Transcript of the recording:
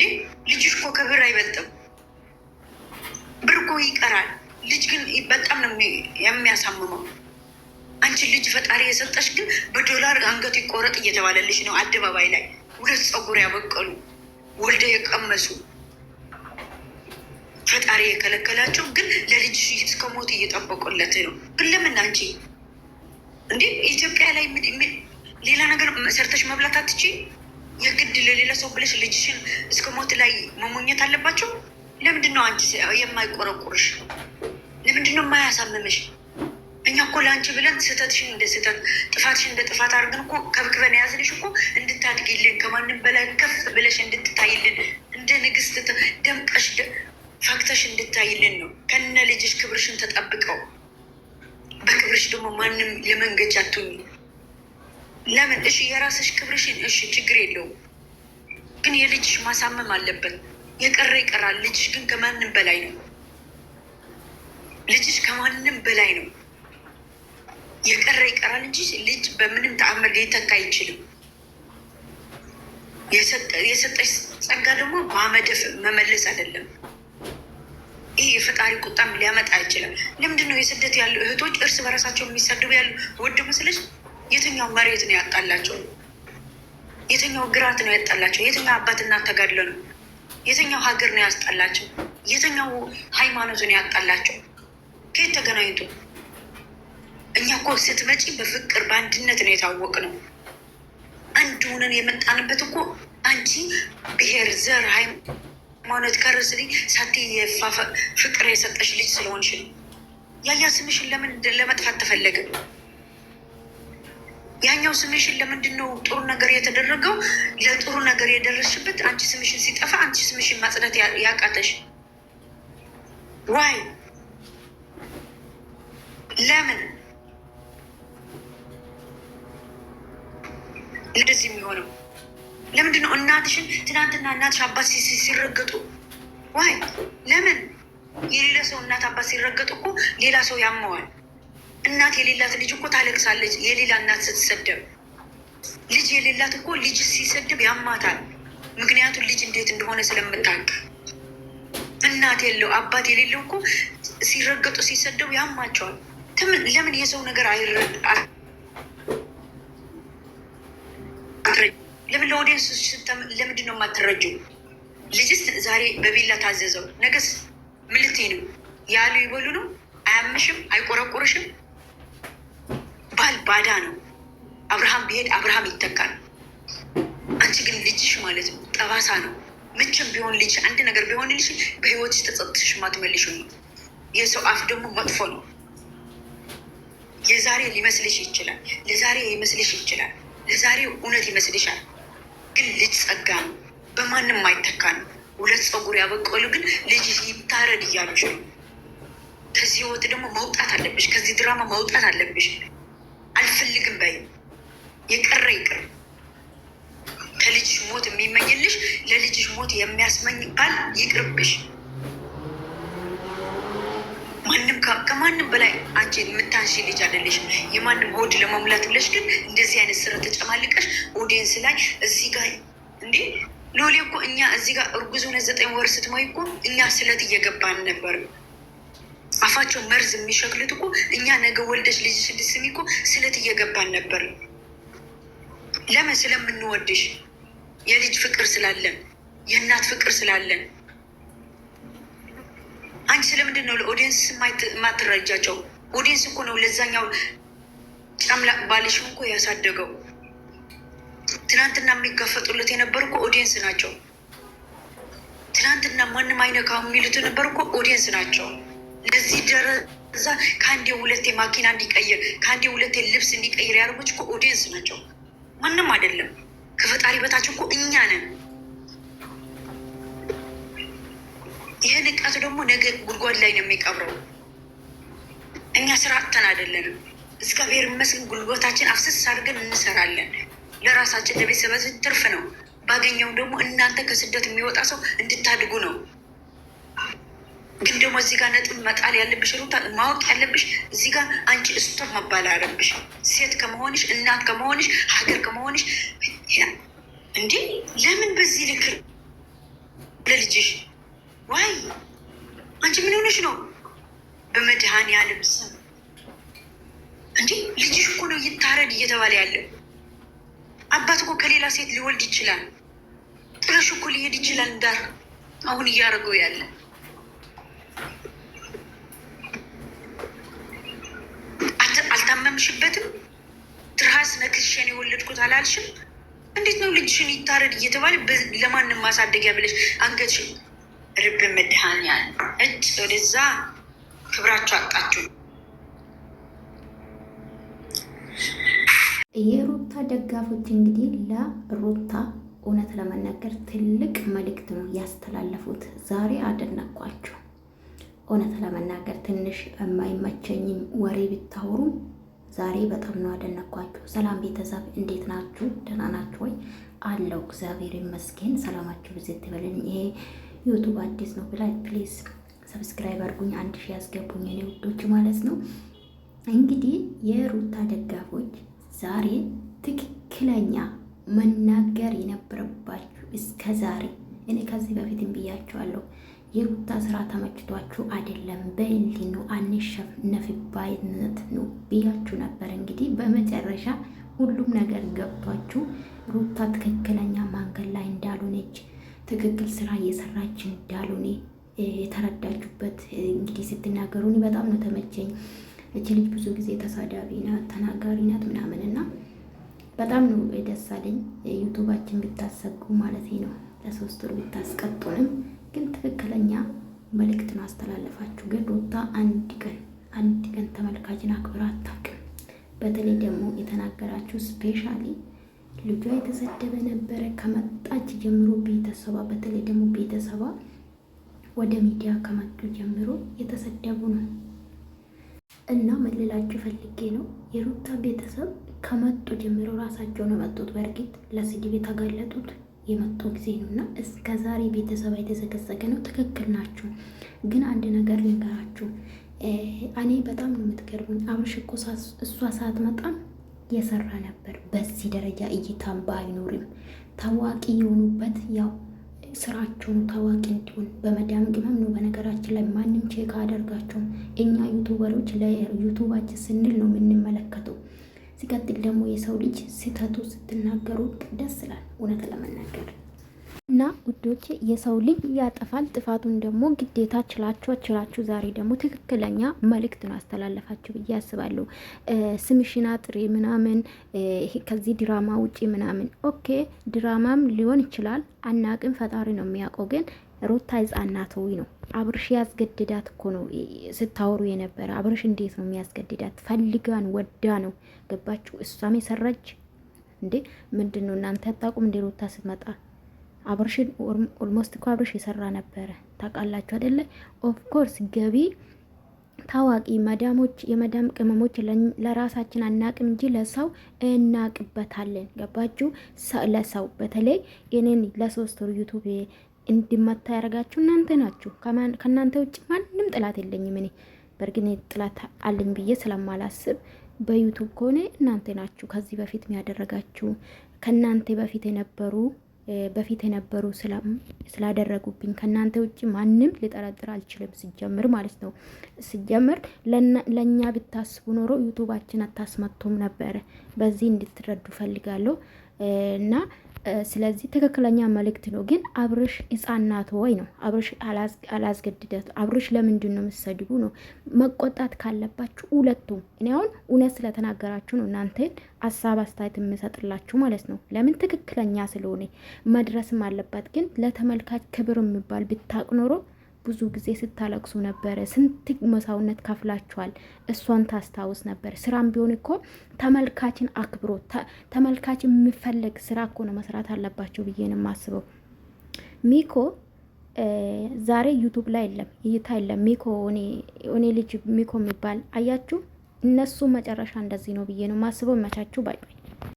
እንዴ ልጅሽ እኮ ከብር አይበልጥም። ብር እኮ ይቀራል። ልጅ ግን በጣም ነው የሚያሳምመው። አንቺ ልጅ ፈጣሪ የሰጠሽ ግን በዶላር አንገቱ ይቆረጥ እየተባለልሽ ነው። አደባባይ ላይ ሁለት ፀጉር ያበቀሉ ወልደ የቀመሱ ፈጣሪ የከለከላቸው ግን ለልጅሽ እስከ ሞት እየጠበቁለት ነው። ግን ለምን አንቺ እንዴ ኢትዮጵያ ላይ ሌላ ነገር ሰርተሽ መብላት አትቺ? የግድ ለሌላ ሰው ብለሽ ልጅሽን እስከ ሞት ላይ መሞኘት አለባቸው? ለምንድን ነው አንቺ የማይቆረቁርሽ? ለምንድን ነው የማያሳምምሽ? እኛ እኮ ለአንቺ ብለን ስህተትሽን እንደ ስህተት ጥፋትሽን እንደ ጥፋት አድርገን እኮ ከብክበን የያዝንሽ እኮ እንድታድጊልን ከማንም በላይ ከፍ ብለሽ እንድትታይልን እንደ ንግስት ደምቀሽ ፈክተሽ እንድታይልን ነው። ከነ ልጅሽ ክብርሽን ተጠብቀው በክብርሽ ደግሞ ማንም የመንገጃ አትሁኝ። ለምን? እሺ የራስሽ ክብርሽን እሺ ችግር የለውም፣ ግን የልጅሽ ማሳመም አለበት። የቀረ ይቀራል። ልጅሽ ግን ከማንም በላይ ነው። ልጅሽ ከማንም በላይ ነው። የቀረ ይቀራል እንጂ ልጅ በምንም ተአምር ሊተካ አይችልም። የሰጠሽ ጸጋ ደግሞ በአመደፍ መመለስ አይደለም። ይህ የፈጣሪ ቁጣም ሊያመጣ አይችልም። ለምንድን ነው የስደት ያሉ እህቶች እርስ በራሳቸው የሚሰድቡ ያሉ? ወድ መስለሽ የትኛው መሬት ነው ያጣላቸው? የትኛው ግራት ነው ያጣላቸው? የትኛው አባትና ተጋድሎ ነው? የትኛው ሀገር ነው ያስጣላቸው? የትኛው ሃይማኖት ነው ያጣላቸው? ከየት ተገናኝቶ? እኛ እኮ ስትመጪ በፍቅር በአንድነት ነው የታወቅ ነው። አንድ ሆነን የመጣንበት እኮ አንቺ ብሔር፣ ዘር፣ ሃይማኖት ከርስሊ ሳቴ ፍቅር የሰጠሽ ልጅ ስለሆንሽ ነው። ያያ ስምሽን ለምን ለመጥፋት ተፈለገ? ያኛው ስምሽን ለምንድን ነው ጥሩ ነገር የተደረገው? ለጥሩ ነገር የደረስሽበት አንቺ ስምሽን ሲጠፋ አንቺ ስምሽን ማጽዳት ያቃተሽ ዋይ? ለምን እንደዚህ የሚሆነው? ለምንድን ነው እናትሽን ትናንትና እናትሽ አባት ሲረገጡ ዋይ? ለምን? የሌላ ሰው እናት አባት ሲረገጡ እኮ ሌላ ሰው ያመዋል። እናት የሌላት ልጅ እኮ ታለቅሳለች። የሌላ እናት ስትሰደብ፣ ልጅ የሌላት እኮ ልጅ ሲሰደብ ያማታል። ምክንያቱም ልጅ እንዴት እንደሆነ ስለምታውቅ። እናት የለው አባት የሌለው እኮ ሲረገጡ ሲሰደቡ ያማቸዋል። ለምን የሰው ነገር ለምን ለኦዲየንስ ለምንድን ነው የማትረጂው? ልጅስ ዛሬ በቢላ ታዘዘው፣ ነገስ ምን ልትይ ነው? ያሉ ይበሉ ነው። አያምሽም? አይቆረቁርሽም? ባል ባዳ ነው። አብርሃም ቢሄድ አብርሃም ይተካል። አንቺ ግን ልጅሽ ማለት ነው ጠባሳ ነው። መቼም ቢሆን ልጅ አንድ ነገር ቢሆን ልጅ በህይወትሽ ተጸጥተሽ ማትመልሽ ነው። የሰው አፍ ደግሞ መጥፎ ነው። የዛሬ ሊመስልሽ ይችላል፣ ለዛሬ ይመስልሽ ይችላል፣ ለዛሬ እውነት ይመስልሻል። ግን ልጅ ጸጋ ነው፣ በማንም አይተካ ነው። ሁለት ፀጉር ያበቀሉ ግን ልጅ ይታረድ እያሉሽ ነው። ከዚህ ህይወት ደግሞ መውጣት አለብሽ። ከዚህ ድራማ መውጣት አለብሽ። አልፈልግም በይ። የቀረ ይቅር። ከልጅሽ ሞት የሚመኝልሽ ለልጅሽ ሞት የሚያስመኝ ባል ይቅርብሽ። ከማንም በላይ አንቺ የምታንሺ ልጅ አይደለሽ። የማንም ሆድ ለመሙላት ብለሽ ግን እንደዚህ አይነት ስራ ተጨማልቀሽ ኦዲየንስ ላይ እዚህ ጋር እንዴ ሎሌ እኮ እኛ እዚህ ጋር እርጉዝ ሆነ 9 ወር ስትሞይ እኮ እኛ ስለት እየገባን ነበር። አፋቸው መርዝ የሚሸክሉት እኮ እኛ ነገ ወልደሽ ልጅ ስድስሚ እኮ ስለት እየገባን ነበር። ለምን? ስለምንወድሽ፣ የልጅ ፍቅር ስላለን፣ የእናት ፍቅር ስላለን። አንቺ ስለምንድን ነው ለኦዲየንስ የማትረጃቸው? ኦዲየንስ እኮ ነው ለዛኛው ጨምላቅ ባልሽ እኮ ያሳደገው። ትናንትና የሚጋፈጡለት የነበሩ እኮ ኦዲየንስ ናቸው። ትናንትና ማንም አይነካው የሚሉት የነበሩ እኮ ኦዲየንስ ናቸው። ለዚህ ደረጃ ከአንዴ ሁለቴ ማኪና እንዲቀይር ከአንዴ ሁለቴ ልብስ እንዲቀይር ያደርጎች እኮ ኦዲየንስ ናቸው፣ ማንም አይደለም። ከፈጣሪ በታች እኮ እኛ ነን። ይህ ንቀት ደግሞ ነገ ጉድጓድ ላይ ነው የሚቀብረው። እኛ ስራ አጥተን አይደለንም። እግዚአብሔር ይመስገን ጉልበታችን አፍስስ አድርገን እንሰራለን። ለራሳችን ለቤተሰባችን ትርፍ ነው። ባገኘው ደግሞ እናንተ ከስደት የሚወጣ ሰው እንድታድጉ ነው። ግን ደግሞ እዚህ ጋር ነጥብ መጣል ያለብሽ ሩታ ማወቅ ያለብሽ እዚህ ጋር አንቺ እስቶፕ መባል አለብሽ። ሴት ከመሆንሽ እናት ከመሆንሽ ሀገር ከመሆንሽ እንዲህ ለምን በዚህ ልክ ዋይ አንቺ ምን ሆነሽ ነው? በመድኃኔዓለም ስም እንዴ! ልጅሽ እኮ ነው ይታረድ እየተባለ ያለ። አባት እኮ ከሌላ ሴት ሊወልድ ይችላል። ጥለሽ እኮ ሊሄድ ይችላል። እንዳር አሁን እያደረገው ያለ አልታመምሽበትም? ትርሃስ ነክሽን የወለድኩት አላልሽም? እንዴት ነው ልጅሽን ይታረድ እየተባለ ለማንም ማሳደጊያ ብለሽ አንገትሽን ርብ መድኃኔዓለም እጭ ወደዛ ክብራችሁ አጣችሁ። የሩታ ደጋፎች እንግዲህ ለሩታ እውነት ለመናገር ትልቅ መልእክት ነው ያስተላለፉት። ዛሬ አደነኳችሁ። እውነት ለመናገር ትንሽ የማይመቸኝም ወሬ ብታወሩ ዛሬ በጣም ነው አደነኳችሁ። ሰላም ቤተሰብ እንዴት ናችሁ? ደህና ናችሁ ወይ? አለው እግዚአብሔር ይመስገን። ሰላማችሁ ብዝት ይበልን። ይሄ ዩቱብ አዲስ ነው ብላ ፕሊዝ ሰብስክራይብ አድርጉኝ፣ 1000 ያስገቡኝ የኔ ውዶች ማለት ነው። እንግዲህ የሩታ ደጋፎች ዛሬ ትክክለኛ መናገር የነበረባችሁ እስከ ዛሬ እኔ ከዚህ በፊትም ብያችኋለሁ። የሩታ ስራ ተመችቷችሁ አይደለም፣ በእንዲ ነው አንሸነፍባይነት ነው ብያችሁ ነበር። እንግዲህ በመጨረሻ ሁሉም ነገር ገብቷችሁ ሩታ ትክክለኛ መንገድ ላይ እንዳልሆነች፣ ትክክል ስራ እየሰራች እንዳልሆነ የተረዳችሁበት እንግዲህ ስትናገሩ እኔ በጣም ነው ተመቸኝ። እቺ ልጅ ብዙ ጊዜ ተሳዳቢ ናት፣ ተናጋሪ ናት ምናምን እና በጣም ነው ደስ አለኝ። ዩቱባችን ብታሰጉ ማለት ነው ለ3 ወር ብታስቀጡንም ግን ትክክለኛ መልእክት ነው አስተላለፋችሁ። ግን ሩታ አንድ ቀን ተመልካችን አክብራ አታውቅም። በተለይ ደግሞ የተናገራችሁ ስፔሻሊ ልጇ የተሰደበ ነበረ ከመጣች ጀምሮ ቤተሰባ፣ በተለይ ደግሞ ቤተሰባ ወደ ሚዲያ ከመጡ ጀምሮ የተሰደቡ ነው እና መልላችሁ ፈልጌ ነው የሩታ ቤተሰብ ከመጡ ጀምሮ ራሳቸው ነው መጡት። በእርግጥ ለስድብ የተጋለጡት የመጡ ጊዜ ነው እና እስከ ዛሬ ቤተሰብ የተዘገዘገ ነው። ትክክል ናችሁ። ግን አንድ ነገር ልንገራችሁ፣ እኔ በጣም ነው የምትገርሙኝ። አብርሽ እኮ እሷ ሳትመጣም የሰራ ነበር። በዚህ ደረጃ እይታም ባይኖርም ታዋቂ የሆኑበት ያው ስራቸው ነው ታዋቂ እንዲሆን በመዳም ግመም ነው። በነገራችን ላይ ማንም ቼክ አደርጋቸውም። እኛ ዩቱበሮች ለዩቱባችን ስንል ነው የምንመለከተው። ሲቀጥል ደግሞ የሰው ልጅ ስህተቱ ስትናገሩ ደስ ይላል እውነት ለመናገር እና ውዶቼ፣ የሰው ልጅ ያጠፋል። ጥፋቱን ደግሞ ግዴታ ችላችሁ ዛሬ ደግሞ ትክክለኛ መልእክት ነው አስተላለፋችሁ ብዬ አስባለሁ። ስምሽና ጥሪ ምናምን ከዚህ ድራማ ውጪ ምናምን ኦኬ፣ ድራማም ሊሆን ይችላል አናቅም፣ ፈጣሪ ነው የሚያውቀው። ግን ሩታ ህጻናት ወይ ነው አብርሽ ያስገድዳት እኮ ነው ስታወሩ የነበረ። አብርሽ እንዴት ነው የሚያስገድዳት? ፈልጋን ወዳ ነው። ገባችሁ? እሷም የሰራች እንዴ ምንድን ነው እናንተ አታውቁም እንዴ? ሩታ ስትመጣ አብርሽን ኦልሞስት እኮ አብርሽ የሰራ ነበረ ታውቃላችሁ አይደለ? ኦፍ ኮርስ ገቢ ታዋቂ መዳሞች የመዳም ቅመሞች ለራሳችን አናቅም እንጂ ለሰው እናቅበታለን። ገባችሁ? ለሰው በተለይ እኔን ለ3 ወር ዩቱብ እንዲመታ ያደርጋችሁ እናንተ ናችሁ። ከእናንተ ውጭ ማንም ጥላት የለኝም። እኔ በእርግጥ ጥላት አለኝ ብዬ ስለማላስብ በዩቱብ ከሆነ እናንተ ናችሁ ከዚህ በፊት የሚያደረጋችሁ ከእናንተ በፊት የነበሩ ስላደረጉብኝ ከእናንተ ውጭ ማንም ሊጠረጥር አልችልም። ሲጀምር ማለት ነው። ሲጀምር ለእኛ ብታስቡ ኖሮ ዩቱባችን አታስመቱም ነበረ። በዚህ እንድትረዱ ፈልጋለሁ እና ስለዚህ ትክክለኛ መልእክት ነው። ግን አብርሽ ህጻናት ወይ ነው አብርሽ አላስገድደት። አብርሽ ለምንድን ነው የምትሰድቡ ነው? መቆጣት ካለባችሁ ሁለቱም። እኔ አሁን እውነት ስለተናገራችሁ ነው እናንተን ሀሳብ አስተያየት የምሰጥላችሁ ማለት ነው። ለምን ትክክለኛ ስለሆነ መድረስም አለባት። ግን ለተመልካች ክብር የሚባል ብታቅ ኖሮ ብዙ ጊዜ ስታለቅሱ ነበረ። ስንት መስዋዕትነት ከፍላችኋል። እሷን ታስታውስ ነበር። ስራም ቢሆን እኮ ተመልካችን አክብሮ ተመልካች የሚፈለግ ስራ እኮ ነው መስራት አለባቸው ብዬ ነው የማስበው። ሚኮ ዛሬ ዩቱብ ላይ የለም፣ እይታ የለም። ሚኮ እኔ ልጅ ሚኮ የሚባል አያችሁ። እነሱ መጨረሻ እንደዚህ ነው ብዬ ነው የማስበው። መቻችሁ ባይ